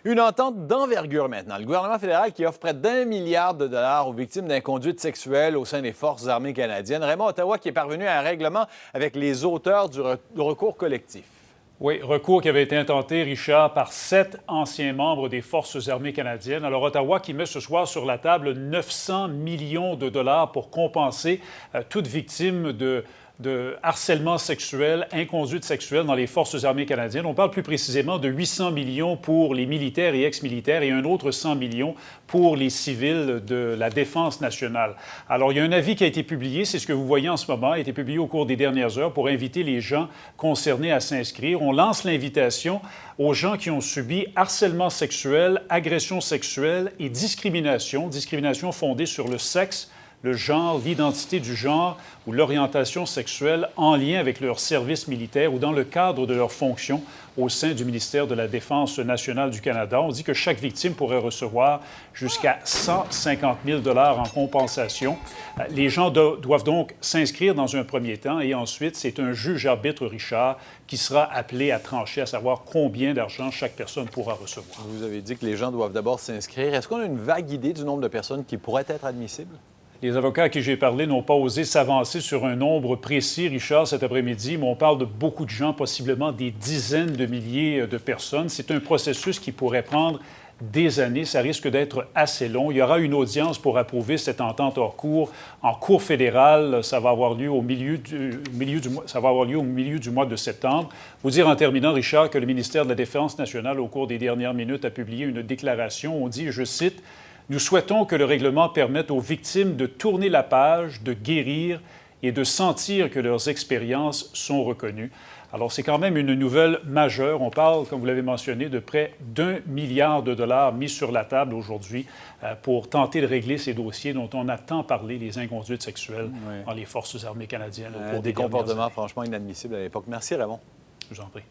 Une entente d'envergure maintenant. Le gouvernement fédéral qui offre près d'1 milliard de dollars aux victimes d'inconduite sexuelle au sein des Forces armées canadiennes. Raymond, Ottawa qui est parvenu à un règlement avec les auteurs du recours collectif. Oui, recours qui avait été intenté, Richard, par 7 anciens membres des Forces armées canadiennes. Alors, Ottawa qui met ce soir sur la table 900 millions de dollars pour compenser toute victime de harcèlement sexuel, inconduite sexuelle dans les Forces armées canadiennes. On parle plus précisément de 800 millions pour les militaires et ex-militaires et un autre 100 millions pour les civils de la Défense nationale. Alors, il y a un avis qui a été publié, c'est ce que vous voyez en ce moment, a été publié au cours des dernières heures pour inviter les gens concernés à s'inscrire. On lance l'invitation aux gens qui ont subi harcèlement sexuel, agression sexuelle et discrimination fondée sur le sexe, le genre, l'identité du genre ou l'orientation sexuelle en lien avec leur service militaire ou dans le cadre de leur fonction au sein du ministère de la Défense nationale du Canada. On dit que chaque victime pourrait recevoir jusqu'à 150 000 $ en compensation. Les gens doivent donc s'inscrire dans un premier temps et ensuite, c'est un juge-arbitre, Richard, qui sera appelé à trancher, à savoir combien d'argent chaque personne pourra recevoir. Vous avez dit que les gens doivent d'abord s'inscrire. Est-ce qu'on a une vague idée du nombre de personnes qui pourraient être admissibles? Les avocats à qui j'ai parlé n'ont pas osé s'avancer sur un nombre précis, Richard, cet après-midi, mais on parle de beaucoup de gens, possiblement des dizaines de milliers de personnes. C'est un processus qui pourrait prendre des années. Ça risque d'être assez long. Il y aura une audience pour approuver cette entente hors cours en cour fédérale. Ça va avoir lieu au milieu du mois de septembre. Vous dire en terminant, Richard, que le ministère de la Défense nationale, au cours des dernières minutes, a publié une déclaration. On dit, je cite, « Nous souhaitons que le règlement permette aux victimes de tourner la page, de guérir et de sentir que leurs expériences sont reconnues. » Alors, c'est quand même une nouvelle majeure. On parle, comme vous l'avez mentionné, de près d'1 milliard de dollars mis sur la table aujourd'hui pour tenter de régler ces dossiers dont on a tant parlé, les inconduites sexuelles dans les Forces armées canadiennes. Des comportements franchement inadmissibles à l'époque. Merci, Raymond. Je vous en prie.